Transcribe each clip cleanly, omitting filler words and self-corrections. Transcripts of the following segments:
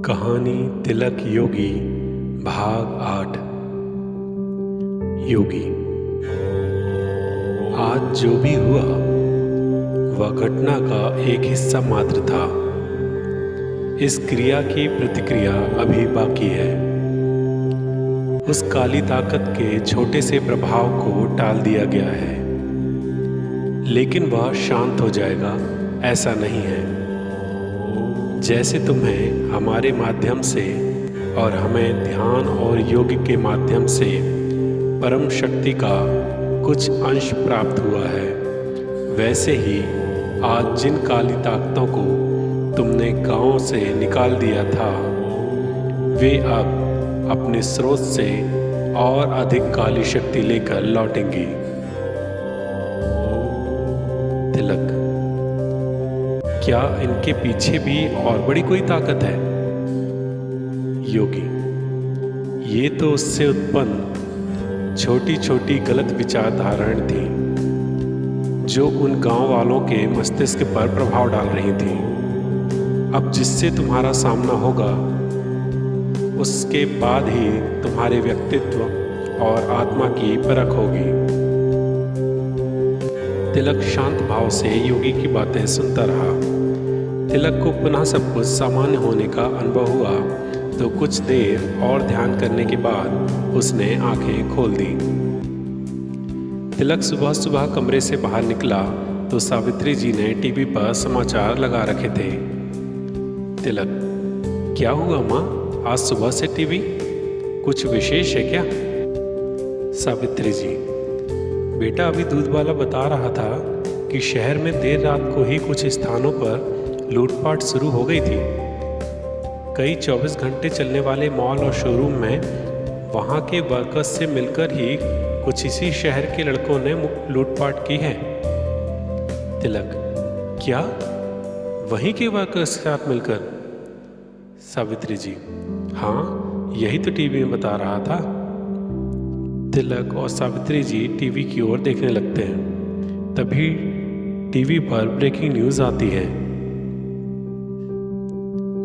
कहानी तिलक योगी भाग 8। योगी। आज जो भी हुआ वह घटना का एक हिस्सा मात्र था। इस क्रिया की प्रतिक्रिया अभी बाकी है। उस काली ताकत के छोटे से प्रभाव को टाल दिया गया है, लेकिन वह शांत हो जाएगा ऐसा नहीं है। जैसे तुम्हें हमारे माध्यम से और हमें ध्यान और योग के माध्यम से परम शक्ति का कुछ अंश प्राप्त हुआ है, वैसे ही आज जिन काली ताकतों को तुमने गांव से निकाल दिया था, वे अब अपने स्रोत से और अधिक काली शक्ति लेकर लौटेंगी। तिलक। क्या इनके पीछे भी और बड़ी कोई ताकत है? योगी। ये तो उससे उत्पन्न छोटी छोटी गलत विचारधाराएं थी जो उन गांव वालों के मस्तिष्क पर प्रभाव डाल रही थी। अब जिससे तुम्हारा सामना होगा उसके बाद ही तुम्हारे व्यक्तित्व और आत्मा की परख होगी। तिलक शांत भाव से योगी की बातें सुनता रहा। तिलक को पुनः सब कुछ सामान्य होने का अनुभव हुआ तो कुछ देर और ध्यान करने के बाद उसने आंखें खोल दी। तिलक सुबह सुबह कमरे से बाहर निकला तो सावित्री जी ने टीवी पर समाचार लगा रखे थे। तिलक। क्या हुआ माँ, आज सुबह से टीवी? कुछ विशेष है क्या? सावित्री जी। बेटा, अभी दूध वाला बता रहा था कि शहर में देर रात को ही कुछ स्थानों पर लूटपाट शुरू हो गई थी। कई 24 घंटे चलने वाले मॉल और शोरूम में वहाँ के वर्कर्स से मिलकर ही कुछ इसी शहर के लड़कों ने लूटपाट की है। तिलक। क्या? वहीं के वर्कर्स के साथ मिलकर? सावित्री जी। हाँ, यही तो टीवी में बता रहा था। तिलक और सावित्री जी टीवी की ओर देखने लगते हैं। तभी टीवी पर ब्रेकिंग न्यूज़ आती है।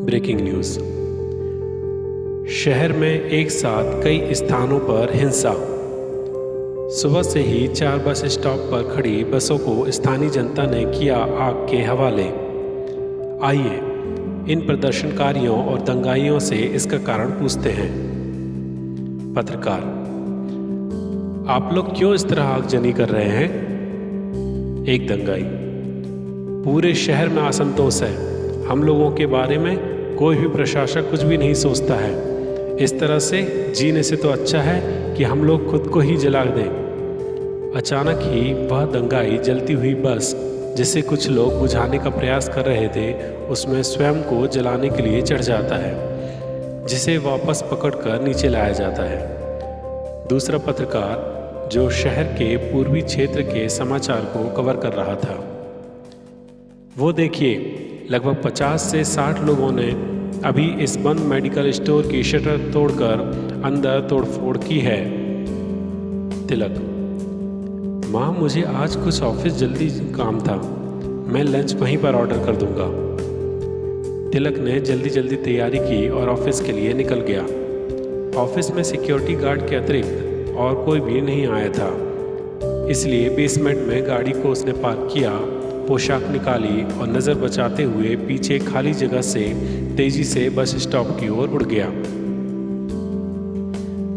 Breaking news. शहर में एक साथ कई स्थानों पर हिंसा। सुबह से ही 4 बस स्टॉप पर खड़ी बसों को स्थानीय जनता ने किया आग के हवाले। आइए इन प्रदर्शनकारियों और दंगाइयों से इसका कारण पूछते हैं। पत्रकार। आप लोग क्यों इस तरह आगजनी कर रहे हैं? एक दंगाई। पूरे शहर में असंतोष है। हम लोगों के बारे में कोई भी प्रशासक कुछ भी नहीं सोचता है। इस तरह से जीने से तो अच्छा है कि हम लोग खुद को ही जला दें। अचानक ही वह दंगाई जलती हुई बस जिसे कुछ लोग बुझाने का प्रयास कर रहे थे, उसमें स्वयं को जलाने के लिए चढ़ जाता है, जिसे वापस पकड़कर नीचे लाया जाता है। दूसरा पत्रकार जो शहर के पूर्वी क्षेत्र के समाचार को कवर कर रहा था, वो देखिए लगभग 50 से 60 लोगों ने अभी इस बंद मेडिकल स्टोर की शटर तोड़कर अंदर तोड़फोड़ की है। तिलक। माँ, मुझे आज कुछ ऑफिस जल्दी काम था, मैं लंच वहीं पर ऑर्डर कर दूंगा। तिलक ने जल्दी जल्दी तैयारी की और ऑफिस के लिए निकल गया। ऑफिस में सिक्योरिटी गार्ड के अतिरिक्त और कोई भी नहीं आया था, इसलिए बेसमेंट में गाड़ी को उसने पार्क किया, पोशाक निकाली और नज़र बचाते हुए पीछे खाली जगह से तेजी से बस स्टॉप की ओर उड़ गया।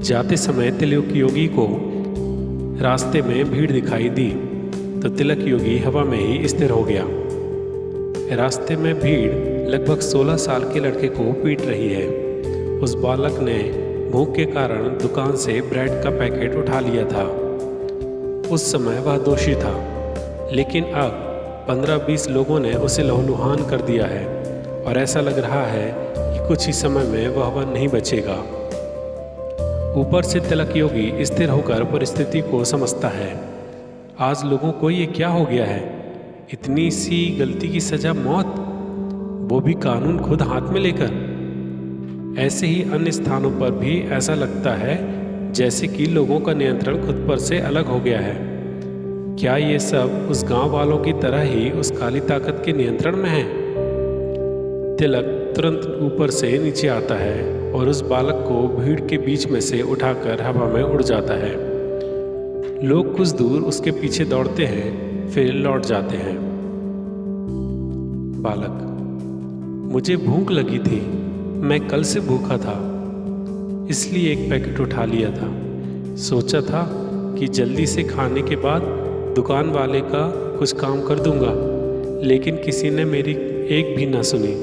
जाते समय तिलक योगी को रास्ते में भीड़ दिखाई दी तो तिलक योगी हवा में ही स्थिर हो गया। रास्ते में भीड़ लगभग 16 साल के लड़के को पीट रही है। उस बालक ने भूख के कारण दुकान से ब्रेड का पैकेट उठा लिया था। उस समय वह दोषी था, लेकिन अब 15-20 लोगों ने उसे लहूलुहान कर दिया है और ऐसा लग रहा है कि कुछ ही समय में वह नहीं बचेगा। ऊपर से तिलक योगी स्थिर होकर परिस्थिति को समझता है। आज लोगों को ये क्या हो गया है? इतनी सी गलती की सजा मौत, वो भी कानून खुद हाथ में लेकर। ऐसे ही अन्य स्थानों पर भी ऐसा लगता है जैसे कि लोगों का नियंत्रण खुद पर से अलग हो गया है। क्या ये सब उस गांव वालों की तरह ही उस काली ताकत के नियंत्रण में है? तिलक तुरंत ऊपर से नीचे आता है और उस बालक को भीड़ के बीच में से उठाकर हवा में उड़ जाता है। लोग कुछ दूर उसके पीछे दौड़ते हैं, फिर लौट जाते हैं। बालक: मुझे भूख लगी थी, मैं कल से भूखा था, इसलिए एक पैकेट उठा लिया था। सोचा था कि जल्दी से खाने के बाद दुकान वाले का कुछ काम कर दूंगा, लेकिन किसी ने मेरी एक भी ना सुनी।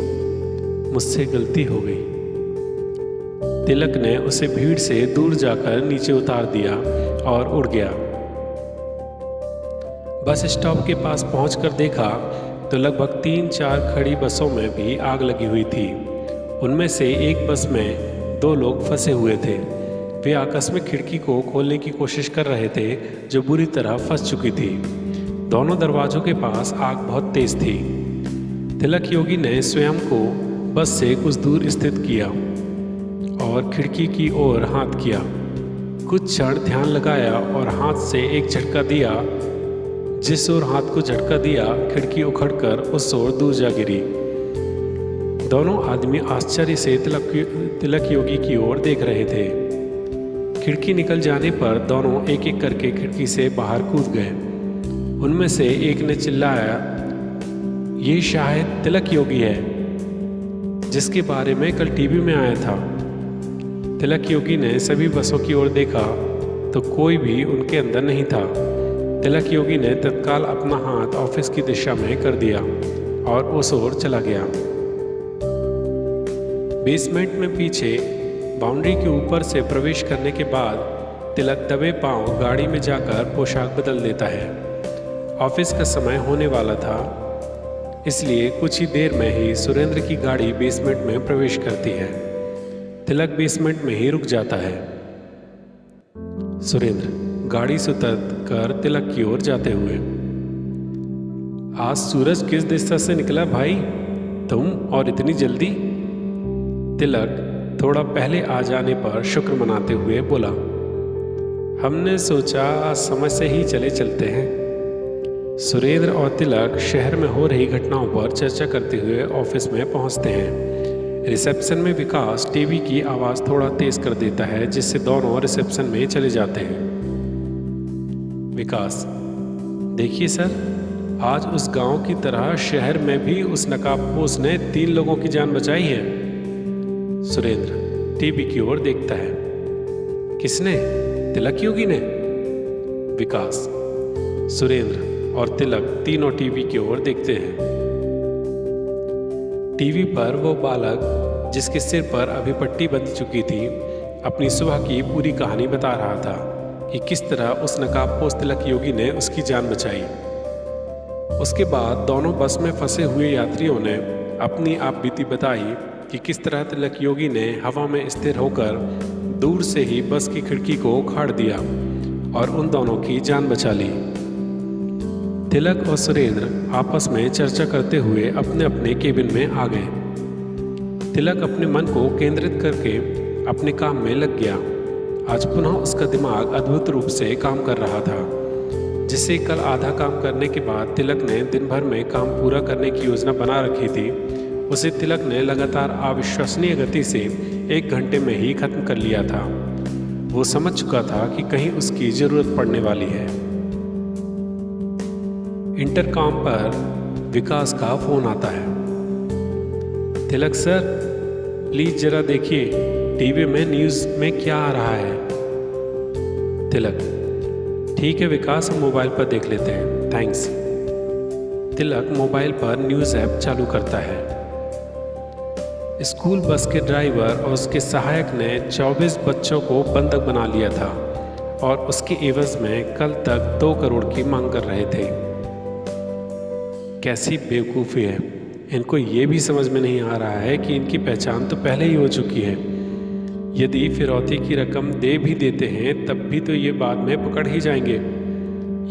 मुझसे गलती हो गई। तिलक ने उसे भीड़ से दूर जाकर नीचे उतार दिया और उड़ गया। बस स्टॉप के पास पहुंचकर देखा तो लगभग 3-4 खड़ी बसों में भी आग लगी हुई थी। उनमें से एक बस में 2 लोग फंसे हुए थे। वे आकस्मिक खिड़की को खोलने की कोशिश कर रहे थे जो बुरी तरह फंस चुकी थी। दोनों दरवाजों के पास आग बहुत तेज थी। तिलक योगी ने स्वयं को बस से कुछ दूर स्थित किया और खिड़की की ओर हाथ किया। कुछ क्षण ध्यान लगाया और हाथ से एक झटका दिया। जिस ओर हाथ को झटका दिया, खिड़की उखड़कर उस ओर दूर जा गिरी। दोनों आदमी आश्चर्य से तिलक योगी की ओर देख रहे थे। खिड़की निकल जाने पर दोनों एक एक करके खिड़की से बाहर कूद गए। उनमें से एक ने चिल्लाया, ये शायद तिलक योगी है जिसके बारे में कल टीवी में आया था। तिलक योगी ने सभी बसों की ओर देखा तो कोई भी उनके अंदर नहीं था। तिलक योगी ने तत्काल अपना हाथ ऑफिस की दिशा में कर दिया और उस ओर चला गया। बेसमेंट में पीछे बाउंड्री के ऊपर से प्रवेश करने के बाद तिलक दबे पांव गाड़ी में जाकर पोशाक बदल देता है। ऑफिस का समय होने वाला था, इसलिए कुछ ही देर में ही सुरेंद्र की गाड़ी बेसमेंट में प्रवेश करती है। तिलक बेसमेंट में ही रुक जाता है। सुरेंद्र गाड़ी से उतर कर तिलक की ओर जाते हुए, आज सूरज किस दिशा से निकला भाई, तुम और इतनी जल्दी? तिलक थोड़ा पहले आ जाने पर शुक्र मनाते हुए बोला, हमने सोचा आज समय से ही चले चलते हैं। सुरेंद्र और तिलक शहर में हो रही घटनाओं पर चर्चा करते हुए ऑफिस में पहुंचते हैं। रिसेप्शन में विकास टीवी की आवाज़ थोड़ा तेज कर देता है, जिससे दोनों रिसेप्शन में चले जाते हैं। विकास, देखिए सर, आज उस गांव की तरह शहर में भी उस नकाबपोश ने 3 लोगों की जान बचाई है। सुरेंद्र टीवी की ओर देखता है, किसने? तिलक योगी ने। विकास, सुरेंद्र और तिलक तीनों टीवी की ओर देखते हैं। टीवी पर वो बालक जिसके सिर पर अभी पट्टी बंध चुकी थी, अपनी सुबह की पूरी कहानी बता रहा था कि किस तरह उस नकाबपोश तिलक योगी ने उसकी जान बचाई। उसके बाद दोनों बस में फंसे हुए यात्रियों ने अपनी आप बीती बताई कि किस तरह तिलक योगी ने हवा में स्थिर होकर दूर से ही बस की खिड़की को उखाड़ दिया और उन दोनों की जान बचा ली। तिलक और सुरेंद्र आपस में चर्चा करते हुए अपने अपने केबिन में आ गए। तिलक अपने मन को केंद्रित करके अपने काम में लग गया। आज पुनः उसका दिमाग अद्भुत रूप से काम कर रहा था। जिससे कल आधा काम करने के बाद तिलक ने दिन भर में काम पूरा करने की योजना बना रखी थी, उसे तिलक ने लगातार अविश्वसनीय गति से 1 घंटे में ही खत्म कर लिया था। वो समझ चुका था कि कहीं उसकी जरूरत पड़ने वाली है। इंटरकॉम पर विकास का फोन आता है। तिलक सर, प्लीज जरा देखिए टीवी में न्यूज़ में क्या आ रहा है। तिलक, ठीक है विकास, हम मोबाइल पर देख लेते हैं, थैंक्स। तिलक मोबाइल पर न्यूज़ ऐप चालू करता है। स्कूल बस के ड्राइवर और उसके सहायक ने 24 बच्चों को बंधक बना लिया था और उसके एवज में कल तक 2 करोड़ की मांग कर रहे थे। कैसी बेवकूफ़ी है, इनको ये भी समझ में नहीं आ रहा है कि इनकी पहचान तो पहले ही हो चुकी है। यदि फिरौती की रकम दे भी देते हैं तब भी तो ये बाद में पकड़ ही जाएंगे।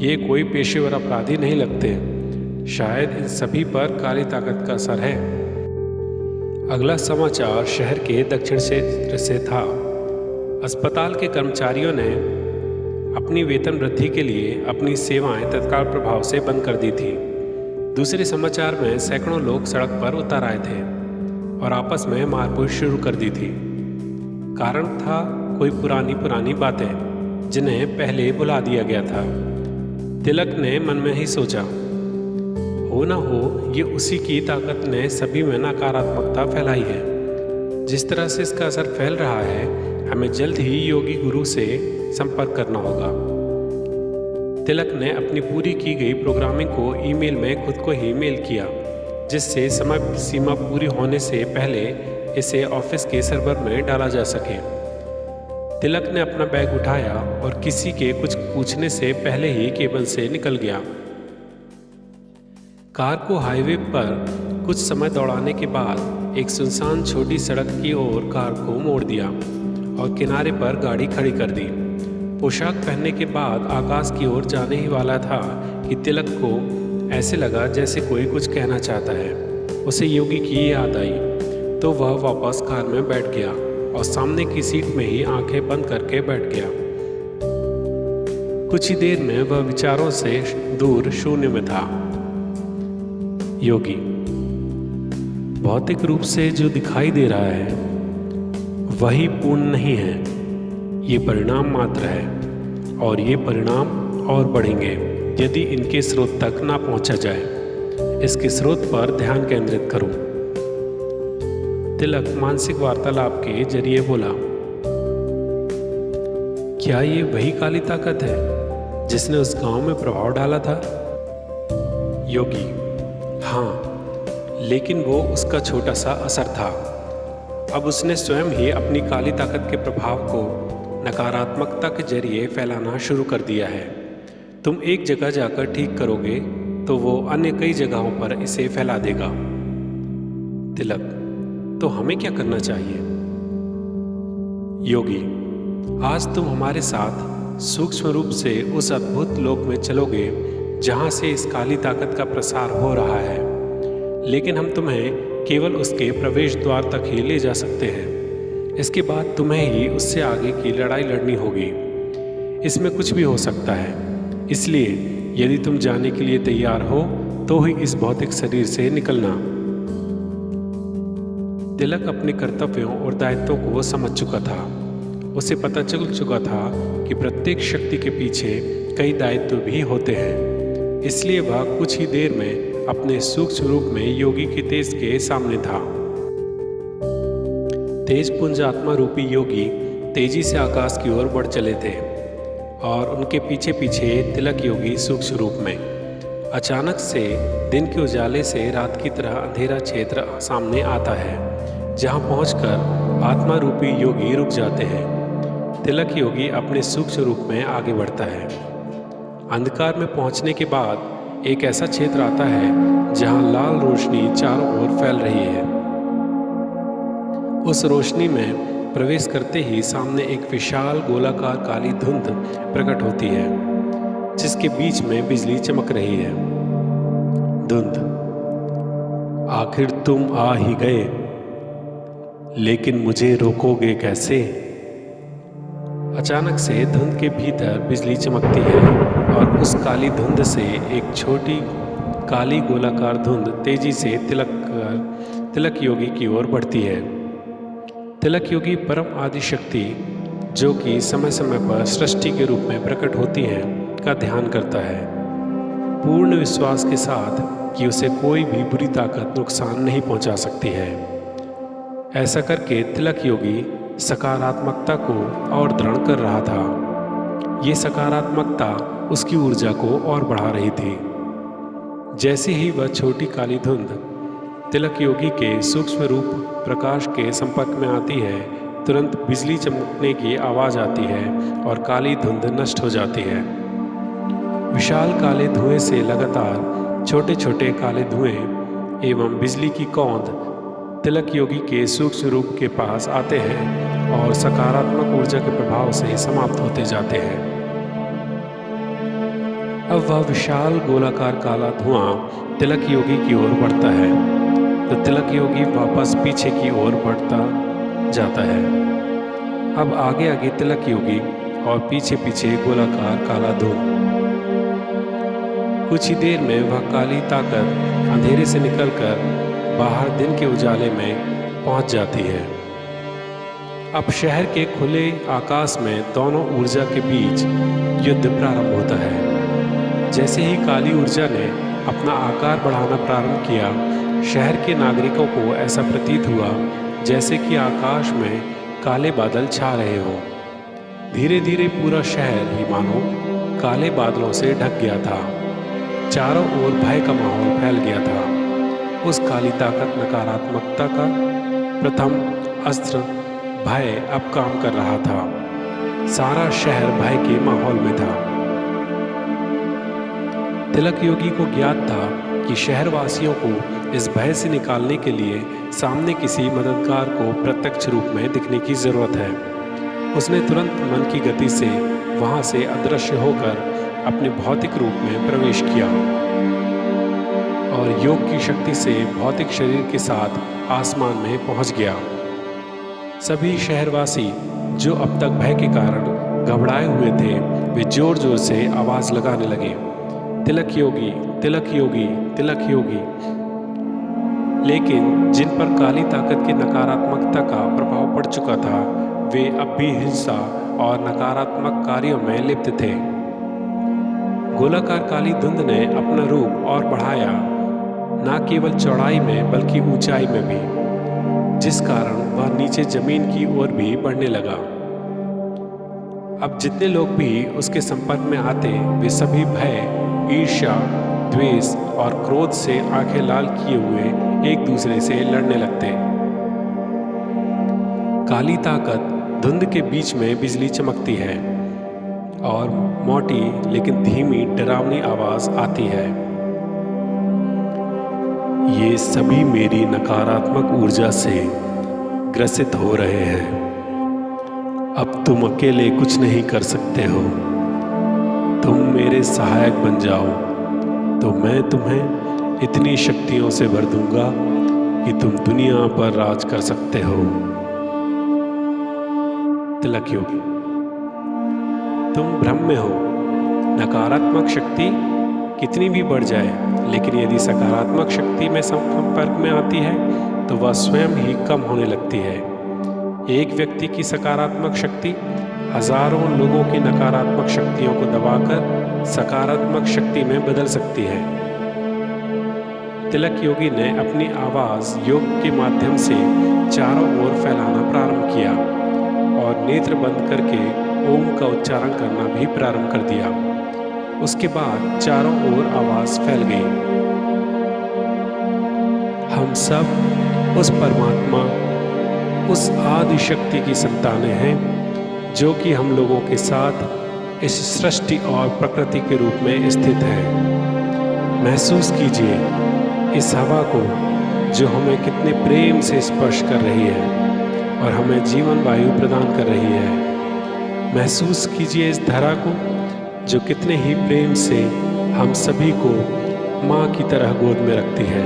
ये कोई पेशेवर अपराधी नहीं लगते। शायद इन सभी पर काली ताकत का असर है। अगला समाचार शहर के दक्षिण क्षेत्र से था। अस्पताल के कर्मचारियों ने अपनी वेतन वृद्धि के लिए अपनी सेवाएं तत्काल प्रभाव से बंद कर दी थी। दूसरे समाचार में सैकड़ों लोग सड़क पर उतर आए थे और आपस में मारपीट शुरू कर दी थी। कारण था कोई पुरानी बातें जिन्हें पहले बुला दिया गया था। तिलक ने मन में ही सोचा, हो ना हो ये उसी की ताकत ने सभी में नकारात्मकता फैलाई है। जिस तरह से इसका असर फैल रहा है, हमें जल्द ही योगी गुरु से संपर्क करना होगा। तिलक ने अपनी पूरी की गई प्रोग्रामिंग को ईमेल में खुद को ही मेल किया, जिससे समय सीमा पूरी होने से पहले इसे ऑफिस के सर्वर में डाला जा सके। तिलक ने अपना बैग उठाया और किसी के कुछ पूछने से पहले ही केबल से निकल गया। कार को हाईवे पर कुछ समय दौड़ाने के बाद एक सुनसान छोटी सड़क की ओर कार को मोड़ दिया और किनारे पर गाड़ी खड़ी कर दी। पोशाक पहनने के बाद आकाश की ओर जाने ही वाला था कि तिलक को ऐसे लगा जैसे कोई कुछ कहना चाहता है। उसे योगी की याद आई तो वह वापस कार में बैठ गया और सामने की सीट में ही आंखें बंद करके बैठ गया। कुछ ही देर में वह विचारों से दूर शून्य में था। योगी, भौतिक रूप से जो दिखाई दे रहा है वही पूर्ण नहीं है, ये परिणाम मात्र है और ये परिणाम और बढ़ेंगे यदि इनके स्रोत तक ना पहुंचा जाए। इसके स्रोत पर ध्यान केंद्रित करो। तिलक मानसिक वार्तालाप के जरिए बोला, क्या ये वही काली ताकत है जिसने उस गांव में प्रभाव डाला था? योगी, हाँ, लेकिन वो उसका छोटा सा असर था। अब उसने स्वयं ही अपनी काली ताकत के प्रभाव को नकारात्मकता के जरिए फैलाना शुरू कर दिया है। तुम एक जगह जाकर ठीक करोगे तो वो अन्य कई जगहों पर इसे फैला देगा। तिलक, तो हमें क्या करना चाहिए? योगी, आज तुम हमारे साथ सूक्ष्म रूप से उस अद्भुत लोक में चलोगे जहां से इस काली ताकत का प्रसार हो रहा है, लेकिन हम तुम्हें केवल उसके प्रवेश द्वार तक ही ले जा सकते हैं। इसके बाद तुम्हें ही उससे आगे की लड़ाई लड़नी होगी। इसमें कुछ भी हो सकता है, इसलिए यदि तुम जाने के लिए तैयार हो तो ही इस भौतिक शरीर से निकलना। तिलक अपने कर्तव्यों और दायित्वों को समझ चुका था। उसे पता चल चुका था कि प्रत्येक शक्ति के पीछे कई दायित्व भी होते हैं। इसलिए वह कुछ ही देर में अपने सूक्ष्म रूप में योगी के तेज के सामने था। तेज पुंज आत्मा रूपी योगी तेजी से आकाश की ओर बढ़ चले थे और उनके पीछे पीछे तिलक योगी सूक्ष्म रूप में। अचानक से दिन के उजाले से रात की तरह अंधेरा क्षेत्र सामने आता है, जहां पहुंचकर आत्मा रूपी योगी रुक जाते हैं। तिलक योगी अपने सूक्ष्म रूप में आगे बढ़ता है। अंधकार में पहुंचने के बाद एक ऐसा क्षेत्र आता है जहां लाल रोशनी चारों ओर फैल रही है। उस रोशनी में प्रवेश करते ही सामने एक विशाल गोलाकार काली धुंध प्रकट होती है, जिसके बीच में बिजली चमक रही है। धुंध, आखिर तुम आ ही गए, लेकिन मुझे रोकोगे कैसे? अचानक से धुंध के भीतर बिजली चमकती है और उस काली धुंध से एक छोटी काली गोलाकार धुंध तेजी से तिलक योगी की ओर बढ़ती है। तिलक योगी परम आदि शक्ति, जो कि समय समय पर सृष्टि के रूप में प्रकट होती है, का ध्यान करता है, पूर्ण विश्वास के साथ कि उसे कोई भी बुरी ताकत नुकसान नहीं पहुंचा सकती है। ऐसा करके तिलक योगी सकारात्मकता को और दृढ़ कर रहा था। ये सकारात्मकता उसकी ऊर्जा को और बढ़ा रही थी। जैसे ही वह छोटी काली धुंध तिलक योगी के सूक्ष्म रूप प्रकाश के संपर्क में आती है, तुरंत बिजली चमकने की आवाज़ आती है और काली धुंध नष्ट हो जाती है। विशाल काले धुएं से लगातार छोटे छोटे काले धुएं एवं बिजली की कौंध तिलक योगी के सूक्ष्म रूप के पास आते हैं और सकारात्मक ऊर्जा के प्रभाव से समाप्त होते जाते हैं। अब वह विशाल गोलाकार काला धुआं तिलक योगी की ओर बढ़ता है तो तिलक योगी वापस पीछे की ओर बढ़ता जाता है। अब आगे आगे तिलक योगी और पीछे पीछे गोलाकार काला धुआं। कुछ ही देर में वह काली ताकत अंधेरे से निकलकर बाहर दिन के उजाले में पहुंच जाती है। अब शहर के खुले आकाश में दोनों ऊर्जा के बीच युद्ध प्रारंभ होता है। जैसे ही काली ऊर्जा ने अपना आकार बढ़ाना प्रारंभ किया, शहर के नागरिकों को ऐसा प्रतीत हुआ जैसे कि आकाश में काले बादल छा रहे हों। धीरे धीरे पूरा शहर ही मानो काले बादलों से ढक गया था। चारों ओर भय का माहौल फैल गया था। उस काली ताकत नकारात्मकता का प्रथम अस्त्र भय अब काम कर रहा था। सारा शहर भय के माहौल में था। तिलक योगी को ज्ञात था कि शहरवासियों को इस भय से निकालने के लिए सामने किसी मददगार को प्रत्यक्ष रूप में दिखने की जरूरत है। उसने तुरंत मन की गति से वहां से अदृश्य होकर अपने भौतिक रूप में प्रवेश किया और योग की शक्ति से भौतिक शरीर के साथ आसमान में पहुंच गया। सभी शहरवासी जो अब तक भय के कारण घबराए हुए थे, वे जोर जोर से आवाज लगाने लगे, तिलक योगी, तिलक योगी, तिलक योगी। लेकिन जिन पर काली ताकत की नकारात्मकता का प्रभाव पड़ चुका था, वे अब भी हिंसा और नकारात्मक कार्यों में लिप्त थे। गोलाकार काली धुंध ने अपना रूप और बढ़ाया, न केवल चौड़ाई में बल्कि ऊंचाई में भी, जिस कारण वह नीचे जमीन की ओर भी बढ़ने लगा। अब जितने लोग भी उसके संपर्क में आते, वे सभी भय, ईर्ष्या, द्वेष और क्रोध से आंखें लाल किए हुए एक दूसरे से लड़ने लगते। काली ताकत धुंध के बीच में बिजली चमकती है और मोटी लेकिन धीमी डरावनी आवाज आती है, ये सभी मेरी नकारात्मक ऊर्जा से ग्रसित हो रहे हैं। अब तुम अकेले कुछ नहीं कर सकते हो। तुम मेरे सहायक बन जाओ तो मैं तुम्हें इतनी शक्तियों से भर दूंगा कि तुम दुनिया पर राज कर सकते हो। तिलक योगी, तुम भ्रम में हो। नकारात्मक शक्ति कितनी भी बढ़ जाए, लेकिन यदि सकारात्मक शक्ति में संपर्क में आती है तो वह स्वयं ही कम होने लगती है। एक व्यक्ति की सकारात्मक शक्ति हजारों लोगों की नकारात्मक शक्तियों को दबाकर सकारात्मक शक्ति में बदल सकती है। तिलक योगी ने अपनी आवाज योग के माध्यम से चारों ओर फैलाना प्रारंभ किया और नेत्र बंद करके ओम का उच्चारण करना भी प्रारंभ कर दिया। उसके बाद चारों ओर आवाज फैल गई, हम सब उस परमात्मा, उस आदि शक्ति की संतानें हैं जो कि हम लोगों के साथ इस सृष्टि और प्रकृति के रूप में स्थित है। महसूस कीजिए इस हवा को जो हमें कितने प्रेम से स्पर्श कर रही है और हमें जीवन वायु प्रदान कर रही है। महसूस कीजिए इस धरा को जो कितने ही प्रेम से हम सभी को माँ की तरह गोद में रखती है।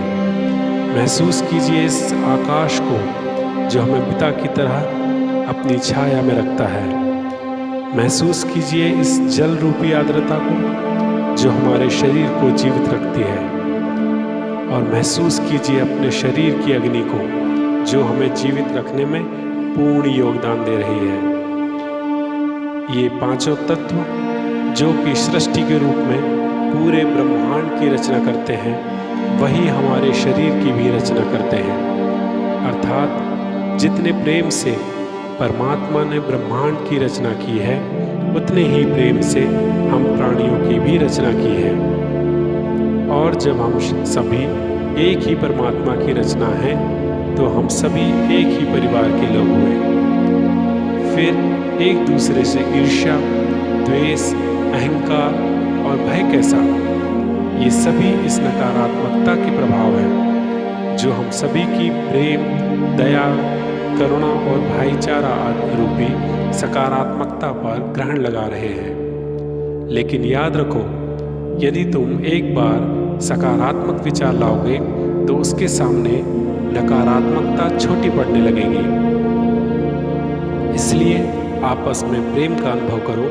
महसूस कीजिए इस आकाश को जो हमें पिता की तरह अपनी छाया में रखता है। महसूस कीजिए इस जल रूपी आर्द्रता को जो हमारे शरीर को जीवित रखती है और महसूस कीजिए अपने शरीर की अग्नि को जो हमें जीवित रखने में पूर्ण योगदान दे रही है। ये पांचों तत्व जो कि सृष्टि के रूप में पूरे ब्रह्मांड की रचना करते हैं, वही हमारे शरीर की भी रचना करते हैं। अर्थात जितने प्रेम से परमात्मा ने ब्रह्मांड की रचना की है, उतने ही प्रेम से हम प्राणियों की भी रचना की है। और जब हम सभी एक ही परमात्मा की रचना है तो हम सभी एक ही परिवार के लोग हुए। फिर एक दूसरे से ईर्ष्या, द्वेष, अहंकार और भय कैसा? ये सभी इस नकारात्मकता के प्रभाव हैं जो हम सभी की प्रेम, दया, करुणा और भाईचारा आदि रूपी सकारात्मकता पर ग्रहण लगा रहे हैं। लेकिन याद रखो, यदि तुम एक बार सकारात्मक विचार लाओगे तो उसके सामने नकारात्मकता छोटी पड़ने लगेगी। इसलिए आपस में प्रेम का अनुभव करो,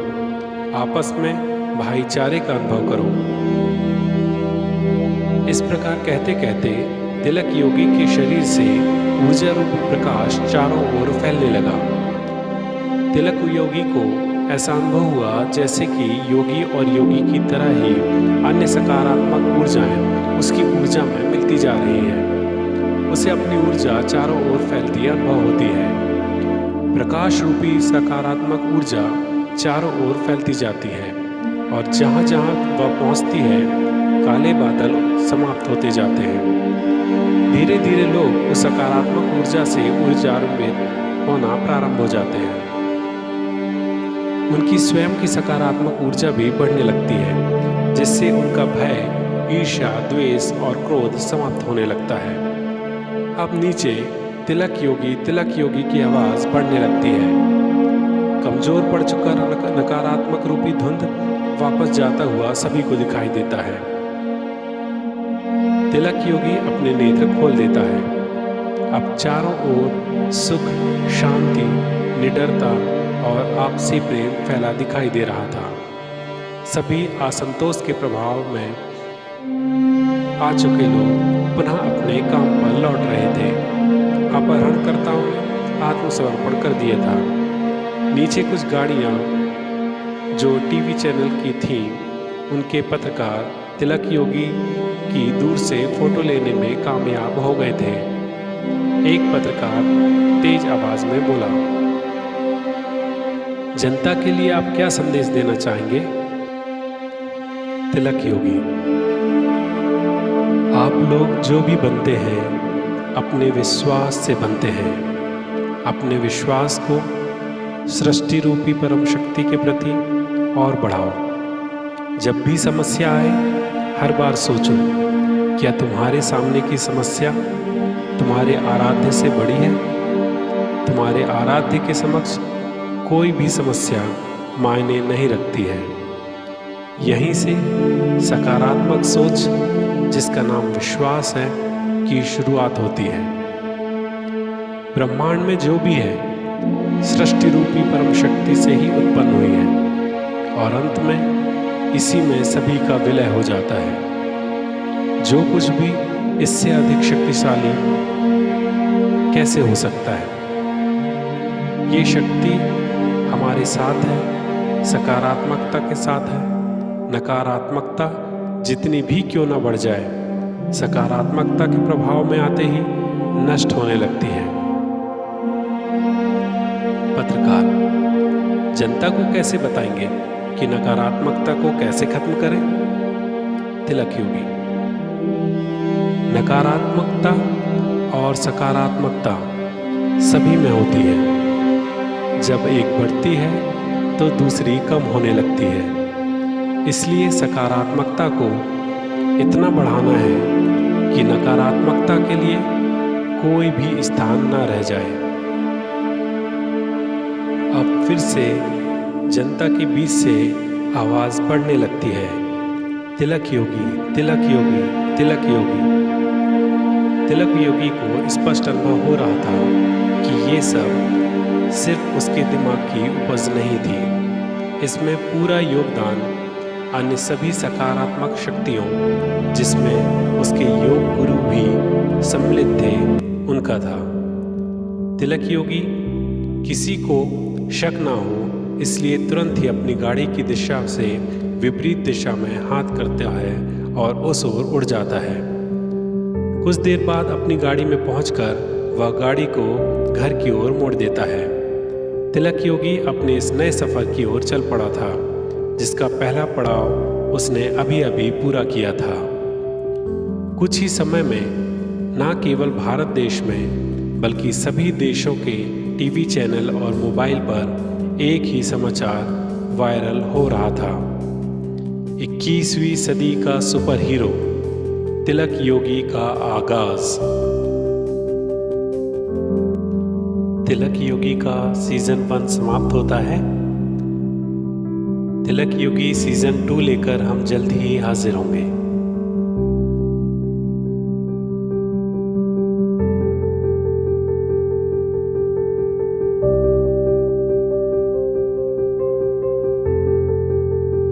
आपस में भाईचारे का अनुभव करो। इस प्रकार कहते कहते तिलक योगी के शरीर से ऊर्जा रूपी प्रकाश चारों ओर फैलने लगा। तिलक योगी को ऐसा अनुभव हुआ जैसे कि योगी और योगी की तरह ही अन्य सकारात्मक ऊर्जाएं उसकी ऊर्जा में मिलती जा रही हैं। उसे अपनी ऊर्जा चारों ओर फैलती अनुभव होती है। प्रकाश रूपी सकारात्मक ऊर्जा चारों ओर फैलती जाती है और जहाँ जहाँ वह पहुँचती है काले बादल समाप्त होते जाते हैं। धीरे धीरे लोग उस सकारात्मक ऊर्जा से ऊर्जान्वित होना प्रारंभ हो जाते हैं। उनकी स्वयं की सकारात्मक ऊर्जा भी बढ़ने लगती है, जिससे उनका भय, ईर्ष्या, द्वेष और क्रोध समाप्त होने लगता है। अब नीचे तिलक योगी की आवाज़ बढ़ने लगती है। कमजोर पड़ चुका नकारात्मक रूपी धुंध वापस जाता हुआ सभी को दिखाई देता है। तिलक योगी अपने नेत्र खोल देता है। अब चारों ओर सुख, शांति, निडरता और आपसी प्रेम फैला दिखाई दे रहा था। सभी असंतोष के प्रभाव में आ चुके लोग पुनः अपने काम पर लौट रहे थे। अपहरणकर्ताओं ने आत्मसमर्पण कर दिया था। नीचे कुछ गाड़ियां जो टीवी चैनल की थीं, उनके पत्रकार तिलक योगी की दूर से फोटो लेने में कामयाब हो गए थे। एक पत्रकार तेज आवाज में बोला, जनता के लिए आप क्या संदेश देना चाहेंगे? तिलक योगी, आप लोग जो भी बनते हैं अपने विश्वास से बनते हैं। अपने विश्वास को सृष्टि रूपी परम शक्ति के प्रति और बढ़ाओ। जब भी समस्या आए हर बार सोचो, क्या तुम्हारे सामने की समस्या तुम्हारे आराध्य से बड़ी है? तुम्हारे आराध्य के समक्ष कोई भी समस्या मायने नहीं रखती है। यहीं से सकारात्मक सोच, जिसका नाम विश्वास है, की शुरुआत होती है। ब्रह्मांड में जो भी है सृष्टि रूपी परम शक्ति से ही उत्पन्न हुई है और अंत में इसी में सभी का विलय हो जाता है। जो कुछ भी इससे अधिक शक्तिशाली कैसे हो सकता है? ये शक्ति हमारे साथ है, सकारात्मकता के साथ है। नकारात्मकता जितनी भी क्यों न बढ़ जाए, सकारात्मकता के प्रभाव में आते ही नष्ट होने लगती है। पत्रकार, जनता को कैसे बताएंगे कि नकारात्मकता को कैसे खत्म करें? तिलक योगी, नकारात्मकता और सकारात्मकता सभी में होती है। जब एक बढ़ती है तो दूसरी कम होने लगती है। इसलिए सकारात्मकता को इतना बढ़ाना है कि नकारात्मकता के लिए कोई भी स्थान न रह जाए। अब फिर से जनता के बीच से आवाज़ बढ़ने लगती है, तिलक योगी, तिलक योगी, तिलक योगी। तिलक योगी को स्पष्ट अनुभव हो रहा था कि ये सब सिर्फ उसके दिमाग की उपज नहीं थी। इसमें पूरा योगदान अन्य सभी सकारात्मक शक्तियों, जिसमें उसके योग गुरु भी सम्मिलित थे, उनका था। तिलक योगी किसी को शक ना हो इसलिए तुरंत ही अपनी गाड़ी की दिशा से विपरीत दिशा में हाथ करता है और उस ओर उड़ जाता है। कुछ देर बाद अपनी गाड़ी में पहुंचकर वह गाड़ी को घर की ओर मोड़ देता है। तिलक योगी अपने इस नए सफ़र की ओर चल पड़ा था, जिसका पहला पड़ाव उसने अभी अभी पूरा किया था। कुछ ही समय में न केवल भारत देश में बल्कि सभी देशों के टीवी चैनल और मोबाइल पर एक ही समाचार वायरल हो रहा था। 21वीं सदी का सुपर हीरो तिलक योगी का आगाज। तिलक योगी का सीजन 1 समाप्त होता है। तिलक योगी सीजन 2 लेकर हम जल्द ही हाजिर होंगे।